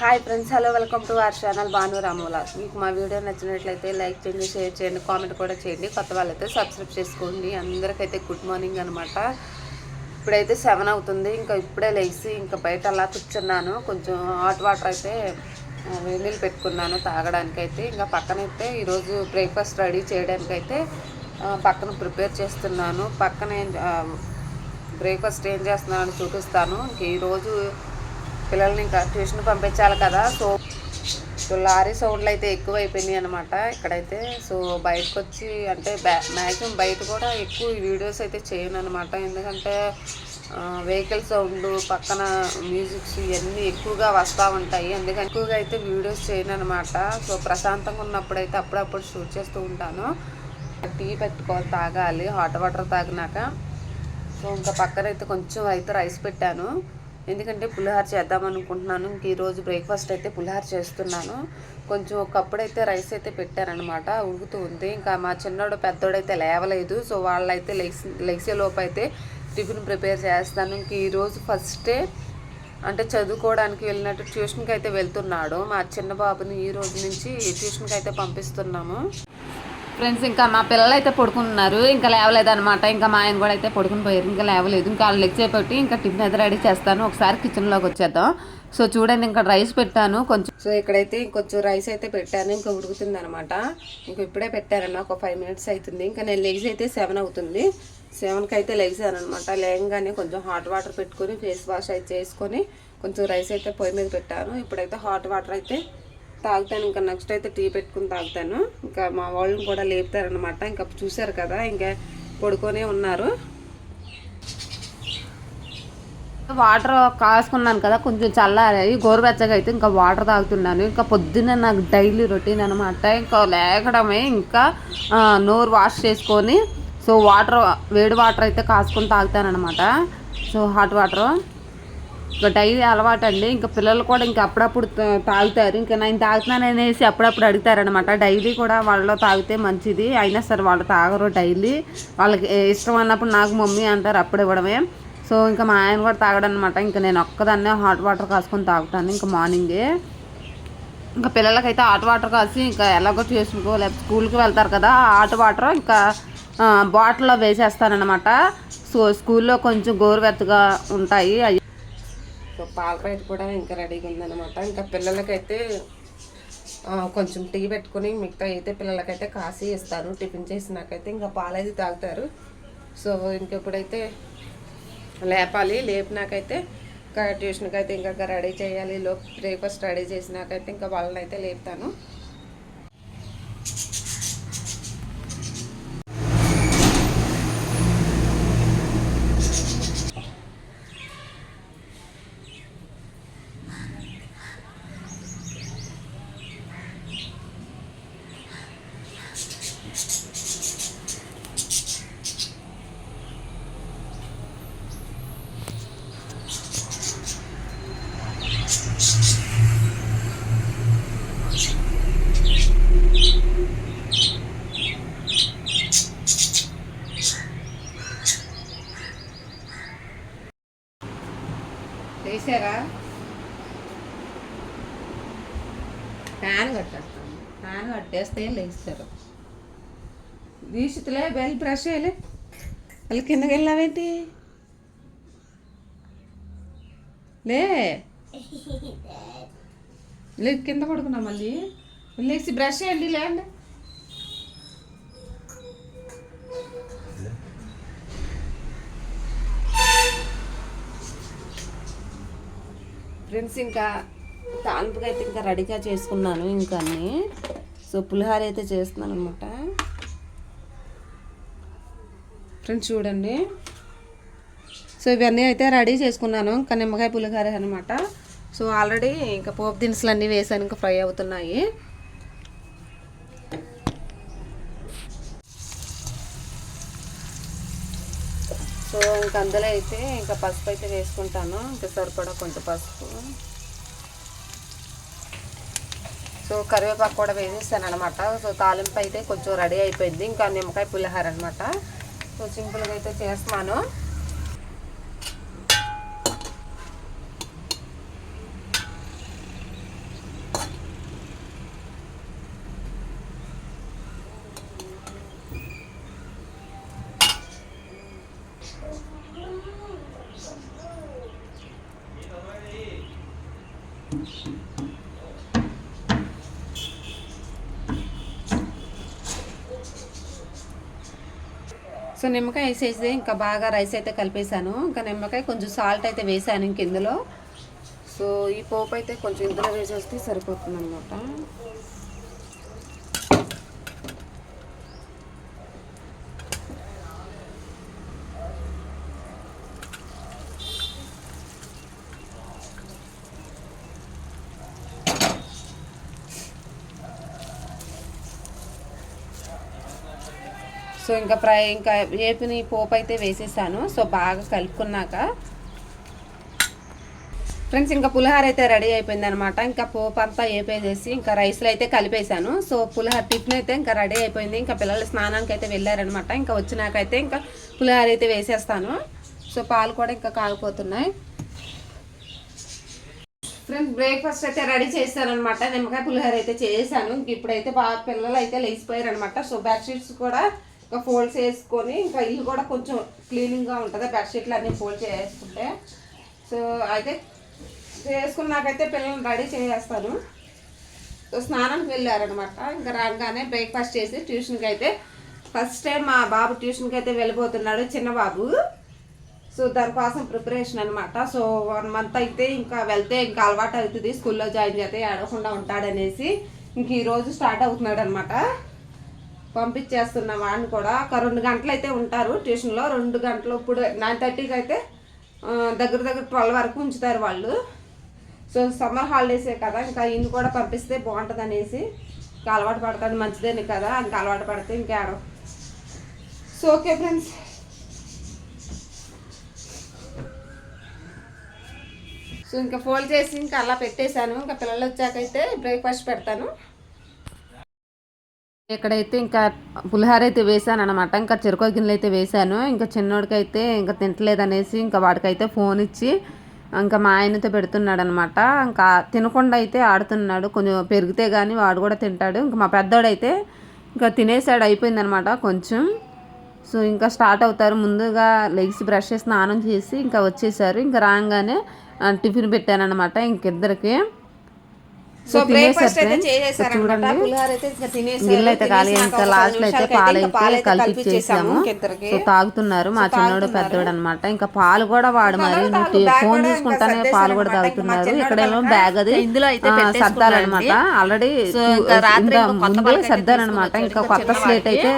Hi friends, hello, welcome to our channel Bhanu Ramola. మీకు మా video నచ్చినట్లయితే లైక్ చేయండి, షేర్ చేయండి, కామెంట్ కూడా చేయండి. కొత్త వాళ్ళైతే సబ్స్క్రైబ్ చేసుకోండి. అందరికైతే గుడ్ మార్నింగ్ అనమాట. ఇప్పుడైతే 7 అవుతుంది. ఇంకా ఇప్పుడే లేచి ఇంకా బయట అలా కూర్చున్నాను. కొంచెం హాట్ వాటర్ అయితే వేడినీళ్ళు పెట్టుకున్నాను తాగడానికైతే. ఇంకా పక్కనైతే ఈరోజు బ్రేక్ఫాస్ట్ రెడీ చేయడానికైతే పక్కన ప్రిపేర్ చేస్తున్నాను. పక్కన బ్రేక్ఫాస్ట్ ఏం చేస్తున్నానని చూపిస్తాను. ఇంక ఈరోజు పిల్లల్ని ఇంకా ట్యూషన్ పంపించాలి కదా. సో లారీ సౌండ్లు అయితే ఎక్కువ అయిపోయినాయి అనమాట ఇక్కడైతే. సో బయటకు వచ్చి అంటే మ్యాక్సిమం బయట కూడా ఎక్కువ వీడియోస్ అయితే చేయను అనమాట. ఎందుకంటే వెహికల్ సౌండ్, పక్కన మ్యూజిక్స్ ఇవన్నీ ఎక్కువగా వస్తూ ఉంటాయి. అందుకని ఎక్కువగా అయితే వీడియోస్ చేయను అనమాట. సో ప్రశాంతంగా ఉన్నప్పుడైతే అప్పుడప్పుడు షూట్ చేస్తూ ఉంటాను. టీ పెట్టుకోవాలి, తాగాలి, హాట్ వాటర్ తాగినాక. సో ఇంకా పక్కనైతే కొంచెం అయితే రైస్ పెట్టాను. ఎందుకంటే పులిహోర చేద్దాం అనుకుంటున్నాను. ఇంక ఈరోజు బ్రేక్ఫాస్ట్ అయితే పులిహోర చేస్తున్నాను. కొంచెం ఒకప్పుడు అయితే రైస్ అయితే పెట్టారనమాట, ఉడుకుతూ ఉంది. ఇంకా మా చిన్నోడు పెద్దోడైతే లేవలేదు. సో వాళ్ళైతే లేసే లోపు అయితే టిఫిన్ ప్రిపేర్ చేస్తాను. ఇంక ఈరోజు ఫస్టే అంటే చదువుకోవడానికి వెళ్ళినట్టు ట్యూషన్కి అయితే వెళ్తున్నాడు. మా చిన్న బాబుని ఈ రోజు నుంచి ట్యూషన్కి అయితే పంపిస్తున్నాము. ఫ్రెండ్స్, ఇంకా మా పిల్లలు అయితే పడుకున్నారు. ఇంకా లేవలేదు అనమాట. ఇంకా మా ఆయన కూడా అయితే పడుకుని పోయారు. ఇంకా లేవలేదు. ఇంకా వాళ్ళు లెగ్ చేపట్టి ఇంకా టిఫిన్ అయితే రెడీ చేస్తాను. ఒకసారి కిచెన్లోకి వచ్చేద్దాం. సో చూడండి, ఇంకా రైస్ పెట్టాను కొంచెం. సో ఇక్కడైతే ఇంకొంచెం రైస్ అయితే పెట్టాను. ఇంకా ఉడుకుతుంది అనమాట. ఇంకా ఇప్పుడే పెట్టారన్న ఒక 5 minutes అవుతుంది. ఇంకా నేను లెగ్స్ అయితే 7 అవుతుంది. 7కి అయితే లెగ్సాను అనమాట. లేయంగానే కొంచెం హాట్ వాటర్ పెట్టుకొని ఫేస్ వాష్ అయితే చేసుకొని కొంచెం రైస్ అయితే పొయ్యి మీద పెట్టాను. ఇప్పుడైతే హాట్ వాటర్ అయితే తాగుతాను. ఇంకా నెక్స్ట్ అయితే టీ పెట్టుకుని తాగుతాను. ఇంకా మా వాళ్ళని కూడా లేపుతారనమాట. ఇంకా చూసారు కదా, ఇంకా పడుకొనే ఉన్నారు. వాటర్ కాసుకున్నాను కదా, కొంచెం చల్లారాయి, గోరువెచ్చగా అయితే ఇంకా వాటర్ తాగుతున్నాను. ఇంకా పొద్దున్న నాకు డైలీ రొటీన్ అనమాట. ఇంకా లేకడమే, ఇంకా నోరు వాష్ చేసుకొని సో వేడి వాటర్ అయితే కాసుకొని తాగుతానమాట. సో హాట్ వాటర్ ఇంకా డైలీ అలవాటు అండి. ఇంకా పిల్లలు కూడా ఇంకా అప్పుడప్పుడు తాగుతారు. ఇంకా నేను తాగుతున్నాను అనేసి అప్పుడప్పుడు అడుగుతారనమాట. డైలీ కూడా వాళ్ళలో తాగితే మంచిది. అయినా సరే వాళ్ళు తాగరు డైలీ. వాళ్ళకి ఇష్టం అన్నప్పుడు నాకు మమ్మీ అంటారు, అప్పుడు ఇవ్వడమే. సో ఇంకా మా ఆయన కూడా తాగడనమాట. ఇంకా నేను ఒక్కదాన్నే హాట్ వాటర్ కాసుకొని తాగుతాను ఇంకా మార్నింగే. ఇంకా పిల్లలకైతే హాట్ వాటర్ కాసి ఇంకా ఎలాగో ట్యూషన్కో లేకపోతే స్కూల్కి వెళ్తారు కదా, హాట్ వాటర్ ఇంకా బాటిల్లో వేసేస్తానమాట. సో స్కూల్లో కొంచెం గోరువెచ్చగా ఉంటాయి. సో పాల ప్యాకెట్ కూడా ఇంకా రెడీగా ఉందన్నమాట. ఇంకా పిల్లలకైతే కొంచెం టీ పెట్టుకుని మిగతా అయితే పిల్లలకైతే కాసి ఇస్తాను. టిఫిన్ చేసినాకైతే ఇంకా పాలైతే తాగుతారు. సో ఇంకెప్పుడైతే లేపాలి, లేపినాకైతే ఇంకా ట్యూషన్కి అయితే ఇంకా రెడీ చేయాలి. బ్రేక్ఫాస్ట్ రెడీ చేసినాకైతే ఇంకా వాళ్ళని అయితే లేపుతాను. లేచారా? ఫ్యాన్ కట్టేస్తాను. ఫ్యాన్ కట్టేస్తే లేస్తారు. దీక్షితులే బెల్ బ్రష్ వేయలే. వాళ్ళు కిందకి వెళ్ళావేంటి? లే కింద పడుకున్నా. మళ్ళీ లేచి బ్రష్ వేయండి. లేండి. ఫ్రెండ్స్, ఇంకా తాలింపుగా అయితే ఇంకా రెడీగా చేసుకున్నాను ఇంకా అన్నీ. సో పులిహోర అయితే చేస్తున్నాను అనమాట. ఫ్రెండ్స్ చూడండి, సో ఇవన్నీ అయితే రెడీ చేసుకున్నాను. ఇంకా నిమ్మకాయ పులిహోర అనమాట. సో ఆల్రెడీ ఇంకా పోపు దినుసులు అన్నీ వేసాను, ఇంకా ఫ్రై అవుతున్నాయి. సో ఇంక అందులో అయితే ఇంకా పసుపు అయితే వేసుకుంటాను. ఇంకా సరిపడా కొంచెం పసుపు. సో కరివేపాకు కూడా వేసేస్తాను అనమాట. సో తాలింపు అయితే కొంచెం రెడీ అయిపోయింది. ఇంకా నిమ్మకాయ పులిహోర అనమాట. సో సింపుల్గా అయితే చేస్తున్నాను. సో నిమ్మకాయ వేసేసి ఇంకా బాగా రైస్ అయితే కలిపేసాను. ఇంకా నిమ్మకాయ కొంచెం సాల్ట్ అయితే వేసాను ఇంక ఇందులో. సో ఈ పోపు అయితే కొంచెం ఇందులో వేసేస్తే సరిపోతుంది అనమాట. సో ఇంకా ఇంకా వేపిని పోపు అయితే వేసేసాను. సో బాగా కలుపుకున్నాక ఫ్రెండ్స్ ఇంకా పులిహోర అయితే రెడీ అయిపోయింది అనమాట. ఇంకా పోపు అంతా వేపేసేసి ఇంకా రైస్లో అయితే కలిపేశాను. సో పులిహోర టిఫిన్ అయితే ఇంకా రెడీ అయిపోయింది. ఇంకా పిల్లలు స్నానానికి అయితే వెళ్ళారనమాట. ఇంకా వచ్చినాకైతే ఇంకా పులిహోర అయితే వేసేస్తాను. సో పాలు కూడా ఇంకా కాగిపోతున్నాయి. ఫ్రెండ్స్ బ్రేక్ఫాస్ట్ అయితే రెడీ చేస్తాను అనమాట. నిమ్మకాయ పులిహోర అయితే చేశాను. ఇంక ఇప్పుడైతే బాగా పిల్లలు అయితే లేచిపోయారు అనమాట. సో బెడ్షీట్స్ కూడా ఇంకా ఫోల్డ్స్ వేసుకొని ఇంకా ఇల్లు కూడా కొంచెం క్లీనింగ్గా ఉంటుంది బెడ్షీట్లు అన్నీ ఫోల్డ్ చేసుకుంటే. సో అయితే చేసుకున్నాకైతే పిల్లల్ని రెడీ చేసేస్తాను. సో స్నానానికి వెళ్ళారనమాట. ఇంకా రాగానే బ్రేక్ఫాస్ట్ చేసి ట్యూషన్కి అయితే ఫస్ట్ టైం మా బాబు ట్యూషన్కి అయితే వెళ్ళిపోతున్నాడు, చిన్న బాబు. సో దానికోసం ప్రిపరేషన్ అనమాట. సో 1 month అయితే ఇంకా వెళ్తే ఇంకా అలవాటు అవుతుంది, స్కూల్లో జాయిన్ చేస్తే ఆడకుండా ఉంటాడనేసి ఇంక ఈరోజు స్టార్ట్ అవుతున్నాడు అనమాట. పంపించేస్తున్న వాడిని కూడా ఒక 2 గంటలు అయితే ఉంటారు ట్యూషన్లో. 2 గంటలు ఇప్పుడు 9:30కి అయితే దగ్గర 12 వరకు ఉంచుతారు వాళ్ళు. సో సమ్మర్ హాలిడేసే కదా, ఇంకా ఈయన కూడా పంపిస్తే బాగుంటుంది అనేసి ఇంకా అలవాటు పడతాడు, మంచిదేని కదా, ఇంకా అలవాటు పడితే ఇంకా ఆడ. సో ఓకే ఫ్రెండ్స్, సో ఇంకా ఫోల్డ్ చేసి ఇంకా అలా పెట్టేశాను. ఇంకా పిల్లలు వచ్చాకైతే బ్రేక్ఫాస్ట్ పెడతాను. ఇక్కడైతే ఇంకా పులిహోర అయితే వేసాను అనమాట. ఇంకా చెరుకు గిన్నెలు అయితే వేసాను. ఇంకా చిన్నోడికైతే ఇంకా తింటలేదు అనేసి ఇంకా వాడికైతే ఫోన్ ఇచ్చి ఇంకా మా ఆయనతో పెడుతున్నాడు అనమాట. ఇంకా తినకుండా అయితే ఆడుతున్నాడు, కొంచెం పెరిగితే కానీ వాడు కూడా తింటాడు. ఇంకా మా పెద్దోడైతే ఇంకా తినేసాడు, అయిపోయింది అనమాట కొంచెం. సో ఇంకా స్టార్ట్ అవుతారు. ముందుగా లెగ్స్ బ్రష్ చేసి స్నానం చేసి ఇంకా వచ్చేసారు. ఇంకా రాగానే టిఫిన్ పెట్టాను అనమాట ఇంకిద్దరికి. సో బ్రేక్ఫాస్ట్ అయితే చేసేసారన్నమాట. పులిహోర అయితే ఇంకా తినేసారు. గిన్నెలు అయితే ఖాళీ ఇంకా లాస్ట్లో అయితే పాలు కలిపి చేసాము. సో తాగుతున్నారు మా చిన్నోడు పెద్దోడు అనమాట. ఇంకా పాలు కూడా వాడు మరి ఫోన్ చూసుకుంటానే పాలు కూడా తాగుతున్నారు. ఇక్కడేమో బ్యాగ్ అది సర్దాలన్నమాట. ఆల్రెడీ ముందే సర్దారనమాట. ఇంకా కొత్త స్లేట్ అయితే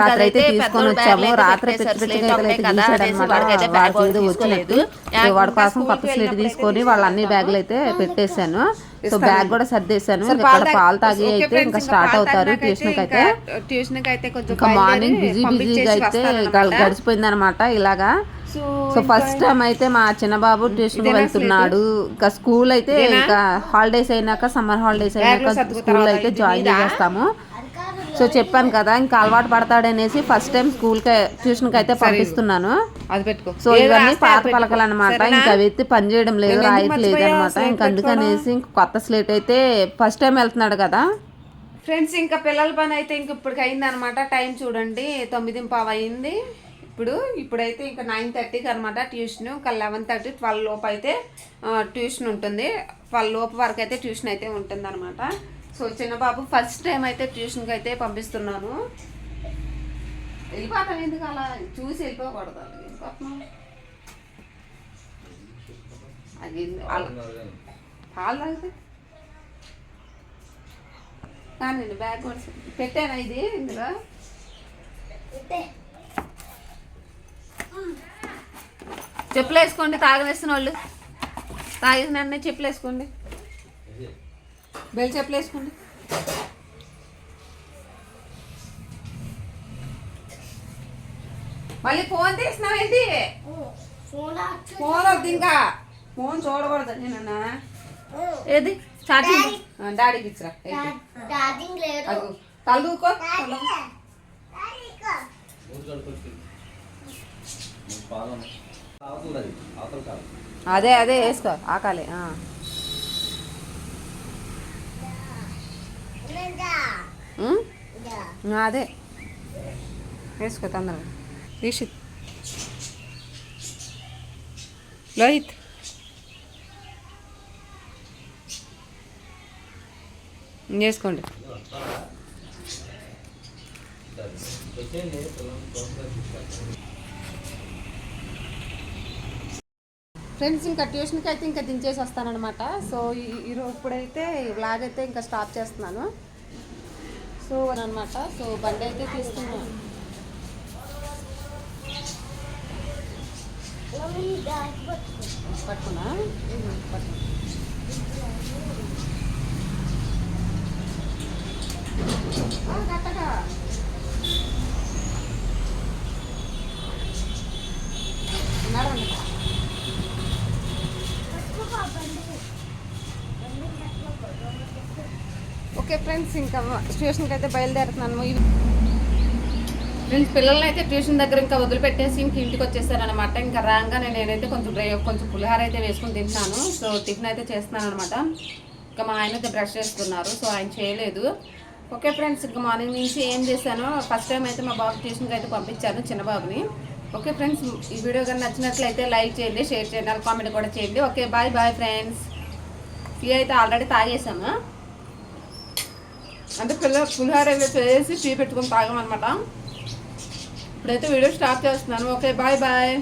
రాత్రి అయితే తీసుకొని వచ్చాము. రాత్రి పిచ్చిగా అయితే తీసాడనమాట. వాడికి ఏదో వచ్చినట్టు. సో వాడి కోసం కొత్త స్లేట్ తీసుకొని వాళ్ళ అన్ని బ్యాగులు అయితే పెట్టేశాను. సో బ్యాగ్ కూడా సర్దేశాను. ఇక్కడ పాలు తాగి అయితే ఇంకా స్టార్ట్ అవుతారు ట్యూషన్కి అయితే ఇంకా మార్నింగ్ బిజీగా అయితే గడిచిపోయింది అనమాట ఇలాగా. సో ఫస్ట్ టైం అయితే మా చిన్నబాబు ట్యూషన్ వెళ్తున్నాడు. ఇంకా స్కూల్ అయితే ఇంకా హాలిడేస్ అయినాక సమ్మర్ హాలిడేస్ అయినాక స్కూల్ అయితే జాయిన్ చేస్తాము. సో చెప్పాను కదా ఇంకా అలవాటు పడతాడనేసి ఫస్ట్ టైం ట్యూషన్కి అయితే పంపిస్తున్నాను. సో ఇవన్నీ పాత పలకలు అనమాట. ఇంకా అవి అయితే పని చేయడం లేదు, రాయట్లేదు అనమాట. ఇంకా అందుకనేసి ఇంక కొత్త స్లేట్ అయితే ఫస్ట్ టైం వెళ్తున్నాడు కదా ఫ్రెండ్స్. ఇంకా పిల్లల పని అయితే ఇంక ఇప్పటికి అయింది అనమాట. టైం చూడండి 9:15 అయింది. ఇప్పుడైతే ఇంకా 9:30కి అనమాట ట్యూషన్. ఇంకా 11:30 12 లోపు అయితే ట్యూషన్ ఉంటుంది. 12 లోపు వరకు అయితే ట్యూషన్ అయితే ఉంటుంది అనమాట. సో చిన్నబాబు ఫస్ట్ టైం అయితే ట్యూషన్కి అయితే పంపిస్తున్నాను. వెళ్ళిపోతాం ఎందుకు అలా చూసి వెళ్ళిపోకూడదు. అది పాలు తాగితే కానీ బ్యాగ్ కూడా పెట్టాను. ఇది ఇందులో చెప్పులు వేసుకోండి, తాగనేస్తున్న వాళ్ళు తాగిన చెప్పులు వేసుకోండి, బెల్ చెప్పులు వేసుకోండి. మళ్ళీ ఫోన్ తీసినావు ఏంటి? ఫోన్ వద్దు, ఇంకా ఫోన్ చూడకూడదు. నేనన్నా ఏది ఛార్జింగ్ డాడీకి ఇచ్చరా, తలదూకో. అదే అదే వేసుకో ఆకాలి. అదే వేసుకో తొందరగా. ఈషిత్, లోహిత్ చేసుకోండి. ఫ్రెండ్స్ ఇంకా ట్యూషన్కి అయితే ఇంకా దించేసి వస్తానమాట. సో ఈరోజు ఇప్పుడైతే వ్లాగ్ అయితే ఇంకా స్టాప్ చేస్తున్నాను. సో అనమాట. సో బండి అయితే తీస్తున్నాను. పట్టుకున్నా కట్టగా ఓకే ఫ్రెండ్స్ ఇంకా ట్యూషన్కి అయితే బయలుదేరుతున్నాను. ఫ్రెండ్స్ పిల్లల్ని అయితే ట్యూషన్ దగ్గర ఇంకా వదిలిపెట్టేసి ఇంక ఇంటికి వచ్చేసారనమాట. ఇంకా రాగానే నేనైతే కొంచెం పులిహార అయితే వేసుకుని తింటున్నాను. సో టిఫిన్ అయితే చేస్తున్నాను అనమాట. ఇంకా మా ఆయన అయితే బ్రష్ చేస్తున్నారు. సో ఆయన చేయలేదు. ఓకే ఫ్రెండ్స్ ఇంకా మార్నింగ్ నుంచి ఏం చేశాను, ఫస్ట్ టైం అయితే మా బాబు ట్యూషన్కి అయితే పంపించాను, చిన్న బాబుని. ఓకే ఫ్రెండ్స్ ఈ వీడియో కానీ నచ్చినట్లయితే లైక్ చేయండి, షేర్ చేయండి, కామెంట్ కూడా చేయండి. Okay bye bye friends. Tea అయితే ఆల్రెడీ తాగేసాము, అంటే పులిహార చేసి టీ పెట్టుకుని తాగామన్నమాట. ఇప్పుడైతే వీడియో స్టార్ట్ చేస్తున్నాను. Okay bye bye.